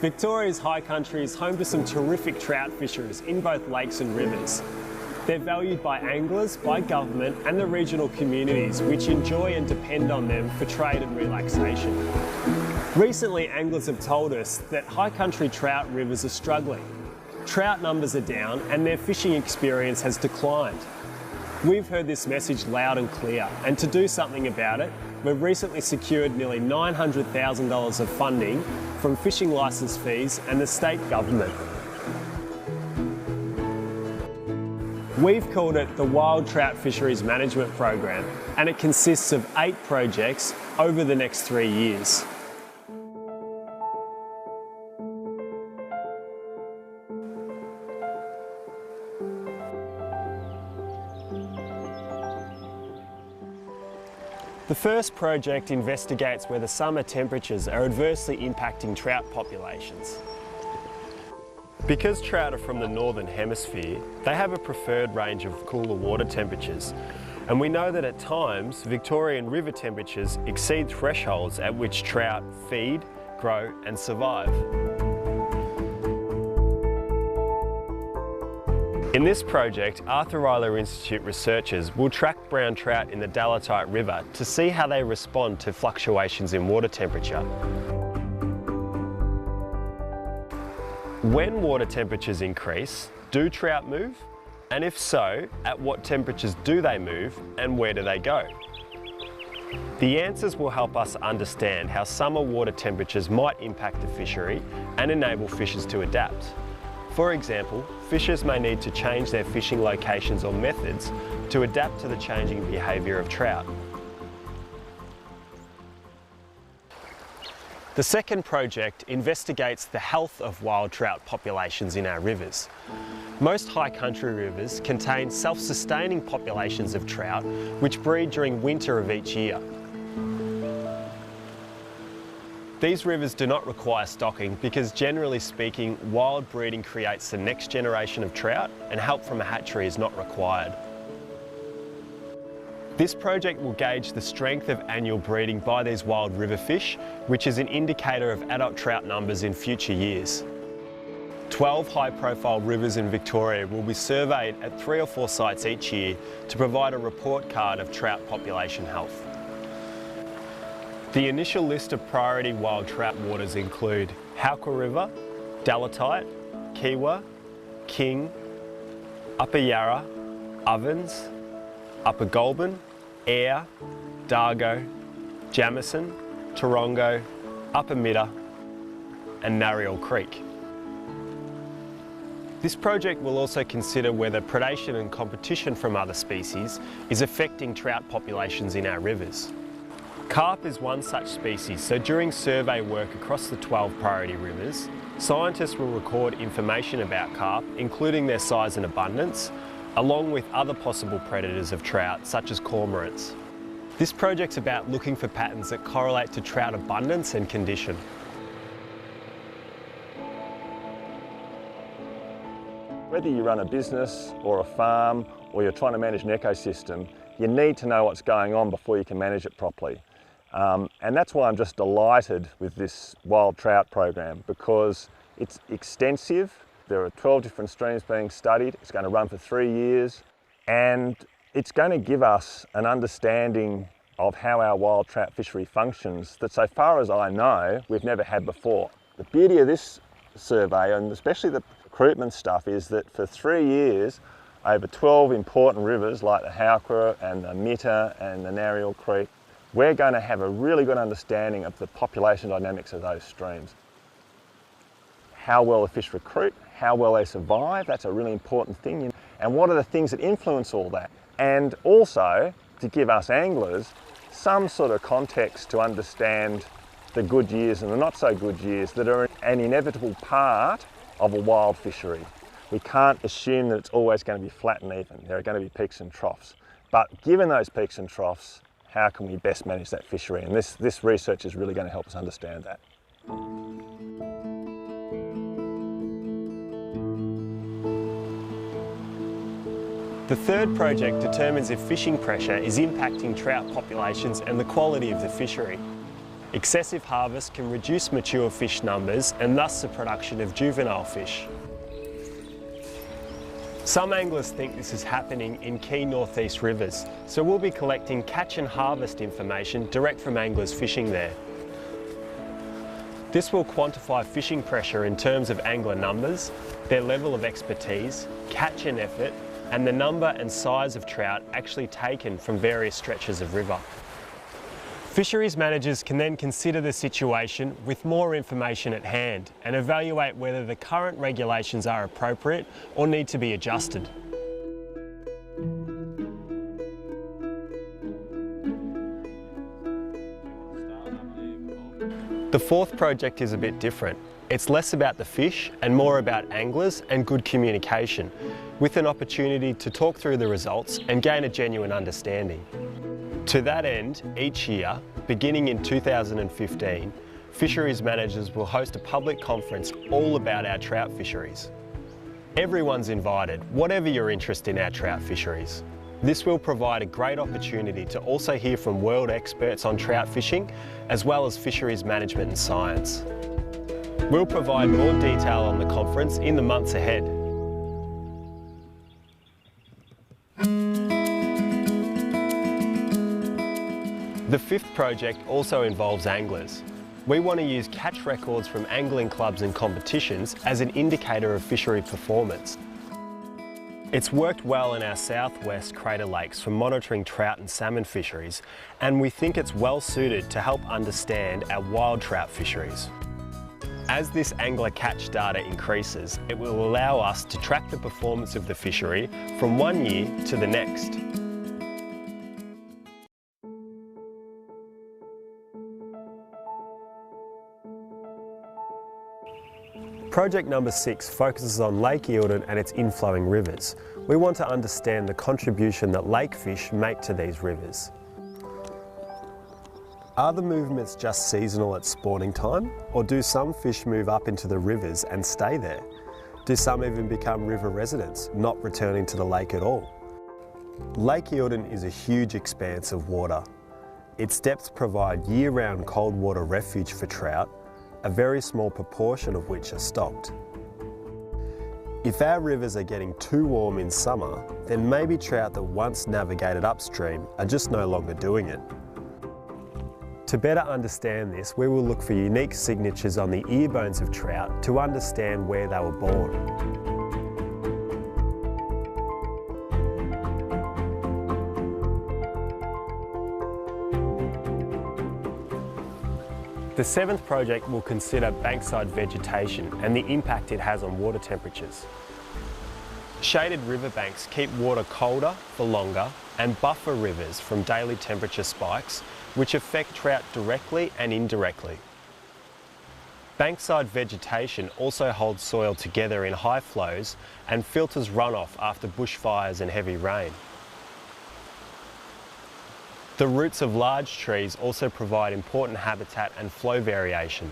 Victoria's high country is home to some terrific trout fisheries in both lakes and rivers. They're valued by anglers, by government and the regional communities which enjoy and depend on them for trade and relaxation. Recently, anglers have told us that high country trout rivers are struggling. Trout numbers are down and their fishing experience has declined. We've heard this message loud and clear, and to do something about it, we've recently secured nearly $900,000 of funding from fishing licence fees and the state government. We've called it the Wild Trout Fisheries Management Program, and it consists of 8 projects over the next 3 years. The first project investigates whether summer temperatures are adversely impacting trout populations. Because trout are from the northern hemisphere, they have a preferred range of cooler water temperatures. And we know that at times, Victorian river temperatures exceed thresholds at which trout feed, grow and survive. In this project, Arthur Rylah Institute researchers will track brown trout in the Dalatite River to see how they respond to fluctuations in water temperature. When water temperatures increase, do trout move? And if so, at what temperatures do they move and where do they go? The answers will help us understand how summer water temperatures might impact the fishery and enable fishers to adapt. For example, fishers may need to change their fishing locations or methods to adapt to the changing behaviour of trout. The second project investigates the health of wild trout populations in our rivers. Most high country rivers contain self-sustaining populations of trout which breed during winter of each year. These rivers do not require stocking because, generally speaking, wild breeding creates the next generation of trout and help from a hatchery is not required. This project will gauge the strength of annual breeding by these wild river fish, which is an indicator of adult trout numbers in future years. 12 high-profile rivers in Victoria will be surveyed at 3 or 4 sites each year to provide a report card of trout population health. The initial list of priority wild trout waters include Halka River, Dalatite, Kiwa, King, Upper Yarra, Ovens, Upper Goulburn, Ayr, Dargo, Jamison, Tarongo, Upper Midder and Narrial Creek. This project will also consider whether predation and competition from other species is affecting trout populations in our rivers. Carp is one such species, so during survey work across the 12 priority rivers, scientists will record information about carp, including their size and abundance, along with other possible predators of trout, such as cormorants. This project's about looking for patterns that correlate to trout abundance and condition. Whether you run a business or a farm or you're trying to manage an ecosystem, you need to know what's going on before you can manage it properly. And that's why I'm just delighted with this wild trout program, because it's extensive. There are 12 different streams being studied. It's going to run for 3 years, and it's going to give us an understanding of how our wild trout fishery functions that, so far as I know, we've never had before. The beauty of this survey, and especially the recruitment stuff, is that for 3 years, over 12 important rivers like the Halka and the Mitter and the Narrial Creek, we're going to have a really good understanding of the population dynamics of those streams. How well the fish recruit, how well they survive, that's a really important thing. And what are the things that influence all that? And also to give us anglers some sort of context to understand the good years and the not so good years that are an inevitable part of a wild fishery. We can't assume that it's always going to be flat and even. There are going to be peaks and troughs. But given those peaks and troughs, how can we best manage that fishery? And this research is really going to help us understand that. The third project determines if fishing pressure is impacting trout populations and the quality of the fishery. Excessive harvest can reduce mature fish numbers and thus the production of juvenile fish. Some anglers think this is happening in key northeast rivers, so we'll be collecting catch and harvest information direct from anglers fishing there. This will quantify fishing pressure in terms of angler numbers, their level of expertise, catch and effort, and the number and size of trout actually taken from various stretches of river. Fisheries managers can then consider the situation with more information at hand and evaluate whether the current regulations are appropriate or need to be adjusted. The fourth project is a bit different. It's less about the fish and more about anglers and good communication, with an opportunity to talk through the results and gain a genuine understanding. To that end, each year, beginning in 2015, fisheries managers will host a public conference all about our trout fisheries. Everyone's invited, whatever your interest in our trout fisheries. This will provide a great opportunity to also hear from world experts on trout fishing, as well as fisheries management and science. We'll provide more detail on the conference in the months ahead. The fifth project also involves anglers. We want to use catch records from angling clubs and competitions as an indicator of fishery performance. It's worked well in our southwest crater lakes for monitoring trout and salmon fisheries, and we think it's well suited to help understand our wild trout fisheries. As this angler catch data increases, it will allow us to track the performance of the fishery from one year to the next. Project number 6 focuses on Lake Eildon and its inflowing rivers. We want to understand the contribution that lake fish make to these rivers. Are the movements just seasonal at spawning time, or do some fish move up into the rivers and stay there? Do some even become river residents, not returning to the lake at all? Lake Eildon is a huge expanse of water. Its depths provide year-round cold water refuge for trout, a very small proportion of which are stocked. If our rivers are getting too warm in summer, then maybe trout that once navigated upstream are just no longer doing it. To better understand this, we will look for unique signatures on the ear bones of trout to understand where they were born. The seventh project will consider bankside vegetation and the impact it has on water temperatures. Shaded riverbanks keep water colder for longer and buffer rivers from daily temperature spikes, which affect trout directly and indirectly. Bankside vegetation also holds soil together in high flows and filters runoff after bushfires and heavy rain. The roots of large trees also provide important habitat and flow variation.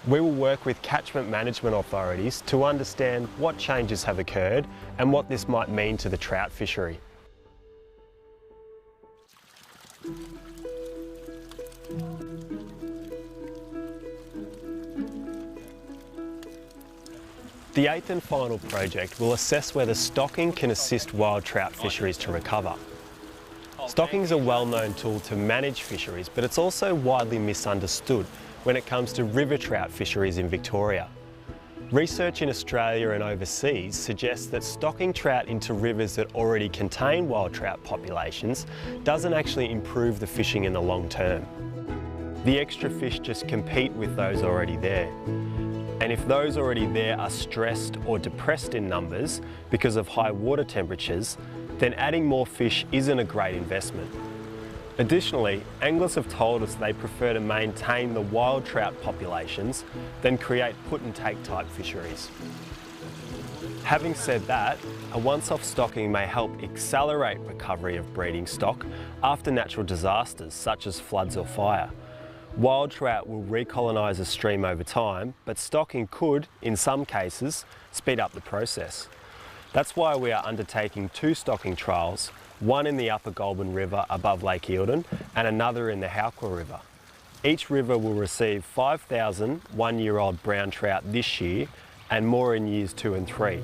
We will work with catchment management authorities to understand what changes have occurred and what this might mean to the trout fishery. The eighth and final project will assess whether stocking can assist wild trout fisheries to recover. Stocking is a well-known tool to manage fisheries, but it's also widely misunderstood when it comes to river trout fisheries in Victoria. Research in Australia and overseas suggests that stocking trout into rivers that already contain wild trout populations doesn't actually improve the fishing in the long term. The extra fish just compete with those already there. And if those already there are stressed or depressed in numbers because of high water temperatures, then adding more fish isn't a great investment. Additionally, anglers have told us they prefer to maintain the wild trout populations than create put-and-take type fisheries. Having said that, a once-off stocking may help accelerate recovery of breeding stock after natural disasters such as floods or fire. Wild trout will recolonise a stream over time, but stocking could, in some cases, speed up the process. That's why we are undertaking 2 stocking trials, one in the Upper Goulburn River above Lake Eildon and another in the Howqua River. Each river will receive 5,000 one-year-old brown trout this year and more in years 2 and 3.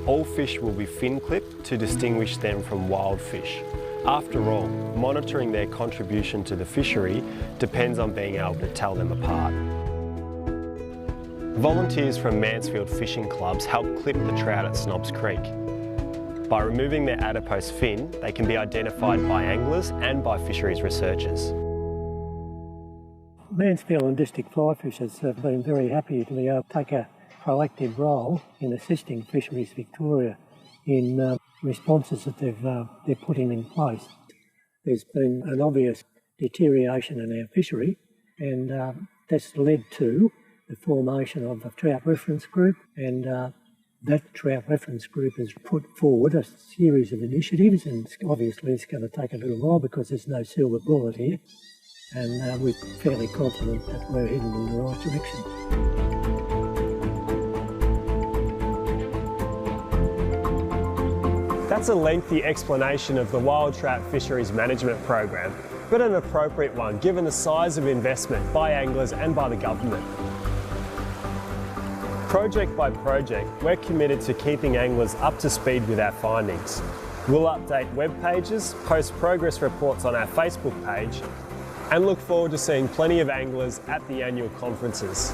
All fish will be fin clipped to distinguish them from wild fish. After all, monitoring their contribution to the fishery depends on being able to tell them apart. Volunteers from Mansfield fishing clubs help clip the trout at Snobs Creek. By removing their adipose fin, they can be identified by anglers and by fisheries researchers. Mansfield and district fly fishers have been very happy to be able to take a proactive role in assisting Fisheries Victoria in responses that they're putting in place. There's been an obvious deterioration in our fishery, and that's led to the formation of the Trout Reference Group, and that Trout Reference Group has put forward a series of initiatives, and obviously it's going to take a little while because there's no silver bullet here, and we're fairly confident that we're heading in the right direction. That's a lengthy explanation of the Wild Trout Fisheries Management Program, but an appropriate one given the size of investment by anglers and by the government. Project by project, we're committed to keeping anglers up to speed with our findings. We'll update web pages, post progress reports on our Facebook page, and look forward to seeing plenty of anglers at the annual conferences.